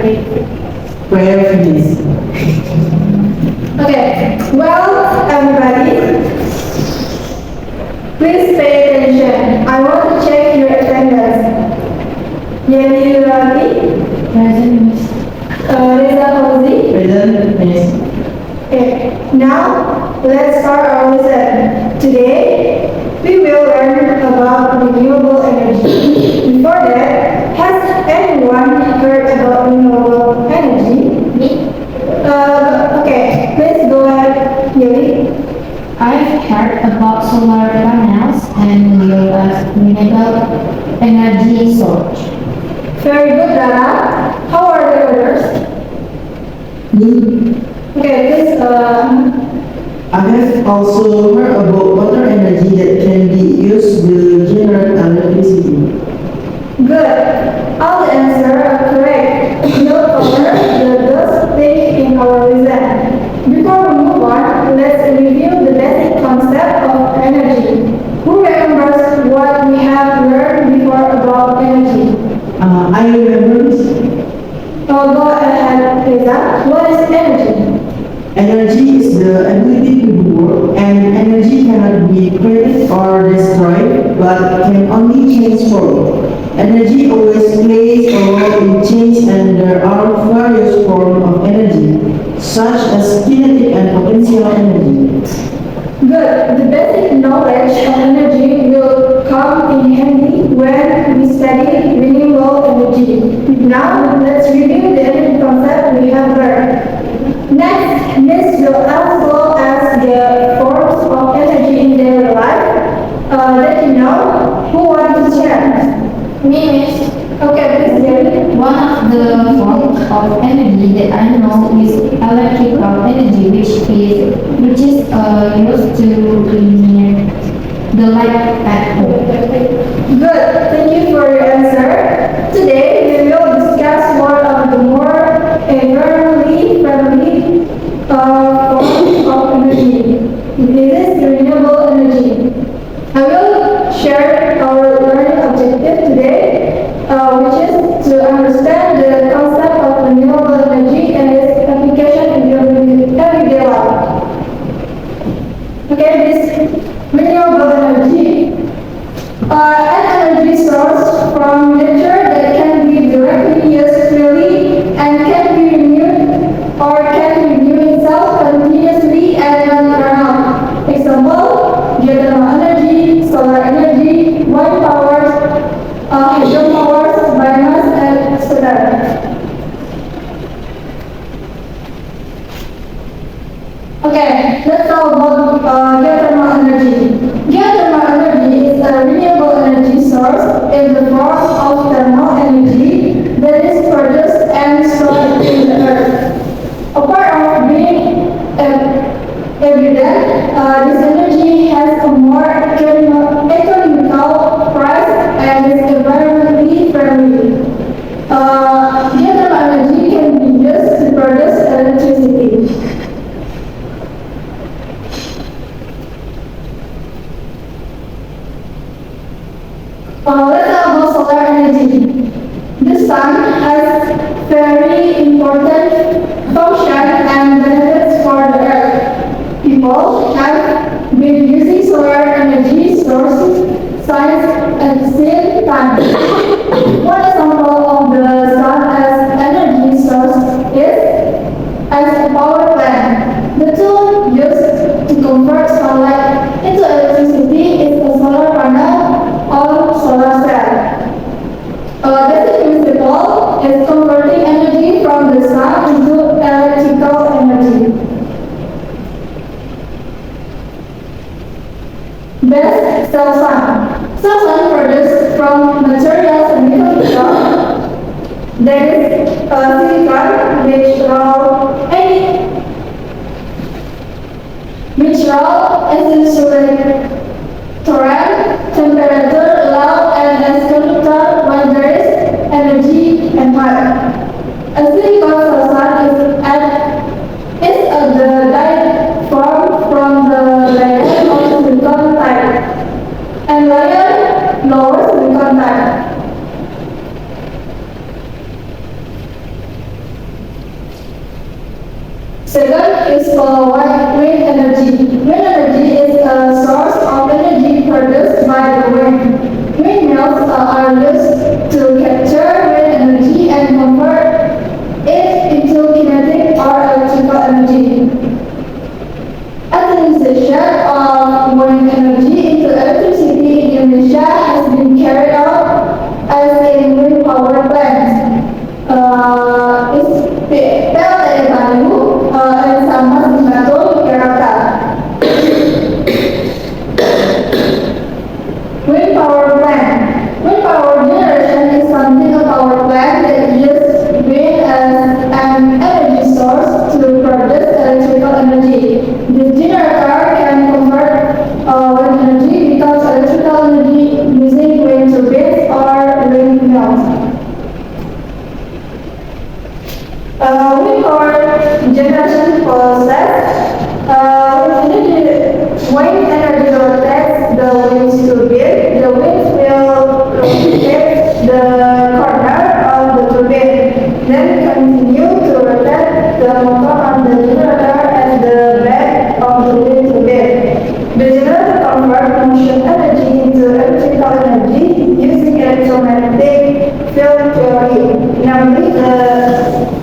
Prayer finish. Okay, well, everybody, please pay attention. I want to check your attendance. Yeni Ravi, Present, Miss. Reza Fauzi. Present, Miss. Okay, now let's start our lesson. Today, we will learn about renewable energy. Before that, has anyone heard about renewable energy? Me. Okay, please go ahead, Yuri. I've heard about solar panels and renewable energy source. Very good, Dara. How are the others? Me. Okay, please, I have also heard about water energy that can be used to generate electricity. good. All the answers are correct. We'll cover the first thing in our lesson. Before we move on, let's review the basic concept of energy. Who remembers what we have learned before about energy? I remember this. Go ahead, Reza. What is energy? Energy is the ability to do work, and energy cannot be created or destroyed, but can only change form. Energy always plays a role in change, and there are various forms of energy, such as kinetic and potential energy. Good. The basic knowledge of energy will come in handy when we study renewable energy. Now, let's review the energy concept we have learned. Next, Miss will also ask the forms of energy in daily life. Let you know who wants to share. Me, Miss. Okay, please, Jerry. One of the forms of energy that I know is electrical energy, which is used to illuminate the light at home. Good. Thank you for your answer. Today, we will discuss one of the more environmentally friendly forms of energy. This is renewable energy. I will share our learning objective today, which is to understand the concept of renewable energy and its application in your everyday life. Okay, this renewable energy, an energy source from nature that can be directly used freely and can be renewed or can renew itself continuously and not run out. Example, geothermal energy, solar energy, wind powers, hydropowers, biomass, and etc. Okay, let's talk about geothermal energy. Geothermal energy is a renewable energy source in the form of thermal energy that is produced and stored in the earth. Apart from being evident, this energy has a more economical price and is environmentally friendly. Geothermal energy can be used to produce electricity. Let's talk about solar energy. The sun has very important function and benefits for the earth. People have been using solar energy sources since at the same time. One example of the sun as energy source is as a power plant. The tool used to convert sunlight into electricity is a solar panel or solar cell. Basic principle is converting energy from the sun into electrical energy. Best cell sun. Cell sun produced from materials nickel that is silicon, essentially temperature, low and as conductor when there is energy and fire. A silicon cell sun is the direct form from the layer of silicon type and layer lower silicon type. Second is wind energy. Wind energy is a source of energy produced by the wind. Windmills are used to capture wind energy and convert it into kinetic or electrical energy. Utilization of wind energy into electricity in Indonesia has been carried out as in wind power plants. PLTE Bandung and Samas Sentul Jakarta. Wind power plant. Wind power generation is something a power plant that uses wind as an energy source to produce electrical energy. This generator can convert wind energy becomes electrical energy using wind turbines or windmills. Wind power generation process. Wind energy rotates the wind turbine. The wind will rotate the corner of the turbine, then continue to rotate the motor on the generator at the back of the wind turbine. The generator converts motion energy into electrical energy using electromagnetic field theory. Namely, the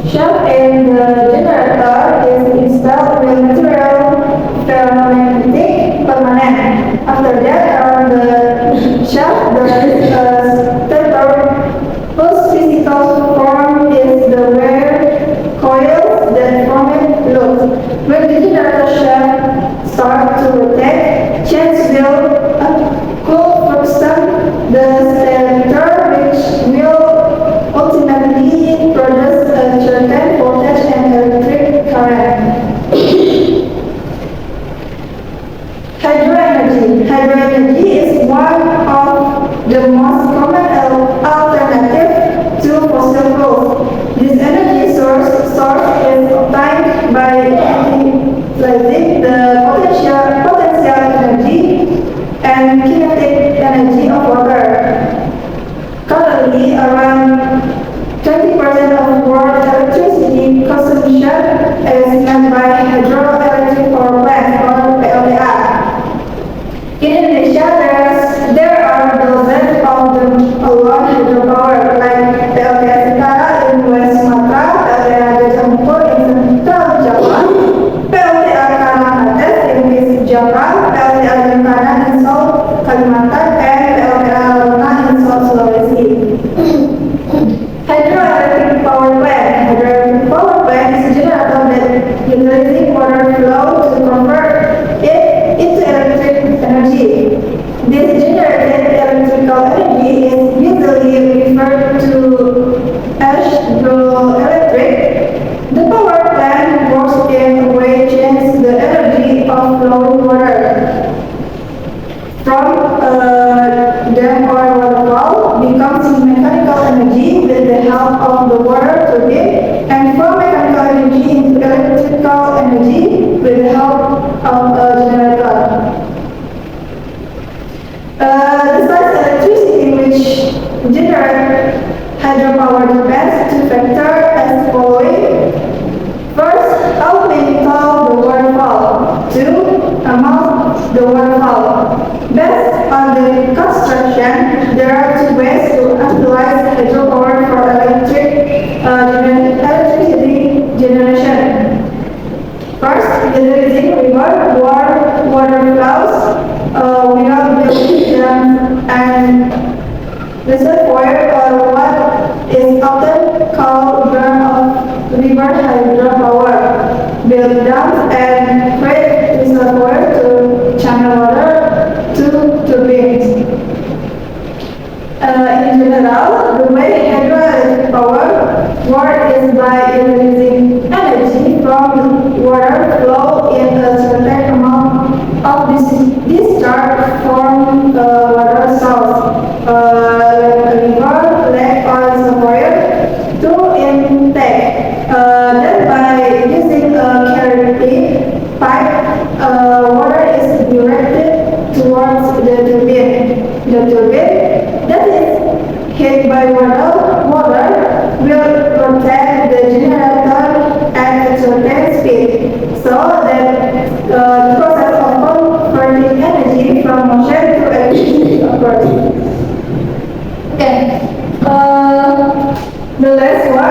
shaft in the generator is installed with material ferromagnetic permanent. After that, around the shaft there is a stator whose physical form is the wear coils that form loops. When the generator shaft starts to rotate, change will cool friction the stator, which will ultimately produce a certain voltage and electric current. Hydroenergy. Hydroenergy is one of the most common alternative to fossil fuels. This energy source is obtained by utilizing the potential energy and kinetic energy of water. Currently, around 20% of world electricity consumption is met by hydroelectric power plants or PLTA. In Indonesia, there are dozens of them along hydropower, like PLTA Sitara in West Sumatra, PLTA Gajah Mungkur in Central Java, PLTA Karanghates in East Java, PLTA Jembrana in South Kalimantan, and PLTA Luna in South Sulawesi. Hydroelectric power plant. Hydroelectric power plant is a generator that utilizing water flow to convert it into electric energy. This generated electrical energy is usually referred to as hydroelectric. The power plant works in a way changes the energy of flowing water from dam or waterfall becomes mechanical energy with the help of the water turbine, and from mechanical energy into electrical energy with the help of a generator. The size electricity which generates hydropower depends to factors as following. First, how many tall the waterfall. 2. Amount the waterfall. Based on the construction, there are two ways to utilize hydropower for electricity generation. First, utilizing river water flows without building dams and reservoir, or what is often called dam of river hydropower. Build dams and create reservoir to channel water to turbines. In general, the way hydroelectric power works is by utilizing energy from water flow in a certain amount of discharge from water source, like a river, lake, or reservoir, to intake. Then by using a carriage pipe, water is directed towards the turbine. The turbine that is hit by water will rotate the generator at a certain speed.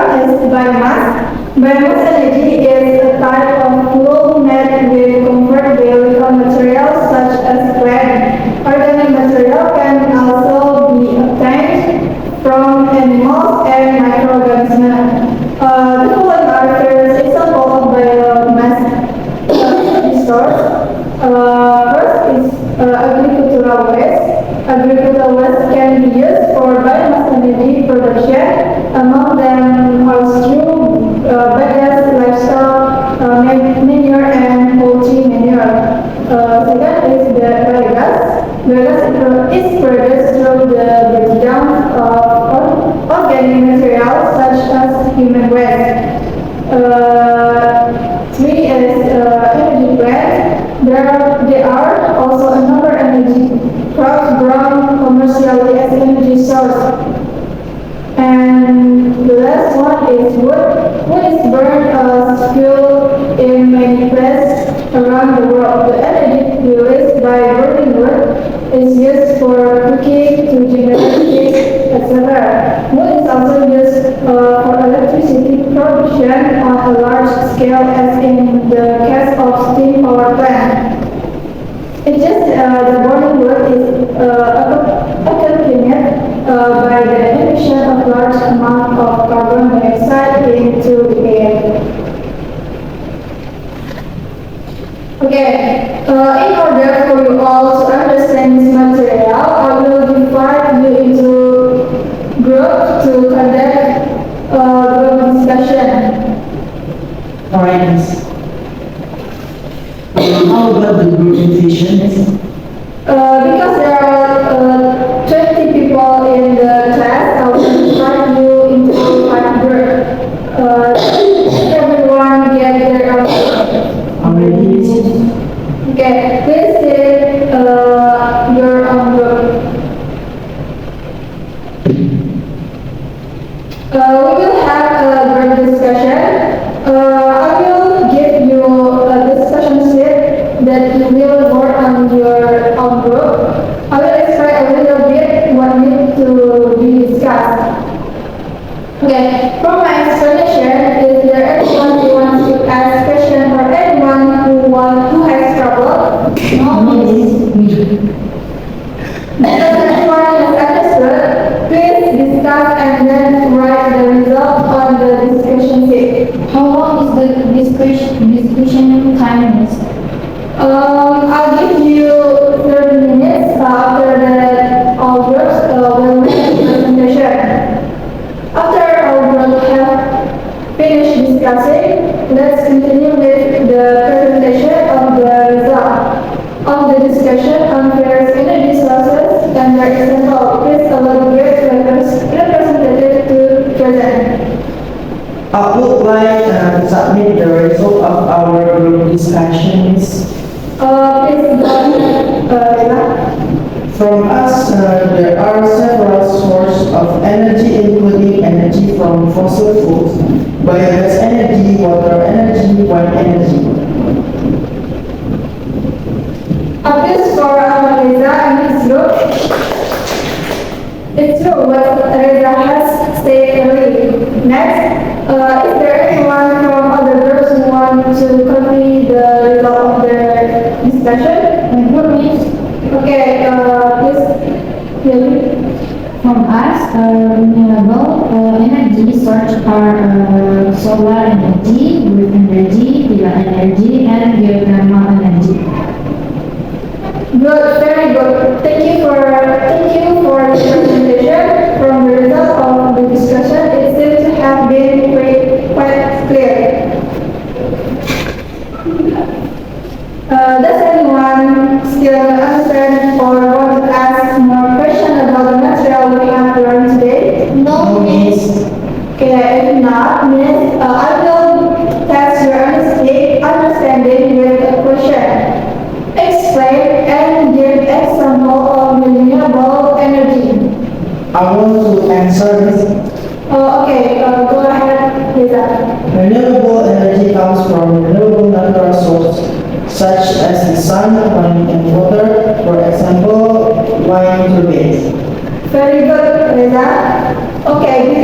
one is biomass. Biomass energy is a type of fuel made with convertible materials such as plant. Organic material can also be obtained from animals and microorganisms. The following are various examples of biomass resource. First is agricultural waste. Agricultural waste can be used for biomass energy production. Among them are straw, bagasse, livestock, manure, and poultry manure. Second is the biogas. Biogas is produced through the breakdown of organic materials such as human waste. Three is energy plants. There are also a number of energy crops grown commercially as energy source. And the last one is wood. Wood is burned as fuel in many places around the world. The energy released by burning wood is used for cooking, to generate heat, etc. Wood is also used for electricity production on a large scale, as in the case of steam power plant. It's just the burning wood is accompanied by the emission of large amount of carbon dioxide into the air. Okay, in order for you all to understand this material, I will divide you into groups to conduct group discussion. Alright, miss. How about the group division? Because there are 20 people in the class, I will divide you into 5 groups. Everyone get their own group. Already, miss. Okay, this is your own group. We will have a group discussion. I will give you a discussion sheet that you will work on your own group. I will explain a little bit what needs to be discussed. Okay, from my explanation, is there anyone who wants to ask question or anyone who has trouble? No, because everyone has understood, please discuss and then write the result on the discussion sheet. How long is the discussion time? I'll give you 30 minutes after that all groups will make a presentation. After all groups have finished discussing, let's continue with the presentation of the result of the discussion on various energy sources and their example. Please allow the representative to present. I would like to submit the result of our group discussions. Please go ahead, Rila. From us, there are several sources of energy, including energy from fossil fuels, biogas energy, water energy, wind energy. This for Reza and his group. It's true what Reza has said earlier. Next, is there anyone from other groups who want to copy the result of their discussion? Okay, please, Lily. From us, renewable energy source are solar energy, wind energy, solar energy, and geothermal energy. Good, very good. Thank you for the presentation. From the result of the discussion, it seems to have been quite clear. Does anyone still understand or want to ask more questions about the material we have learned today? No, miss. Okay, if not, Miss, I will test your understanding with a question. Explain and give example of renewable energy. I want to answer this. Okay, go ahead, Lisa. Renewable energy comes from renewable natural sources, such as the sun, wind, and water, for example, wind turbines. Very good, Lisa. Okay,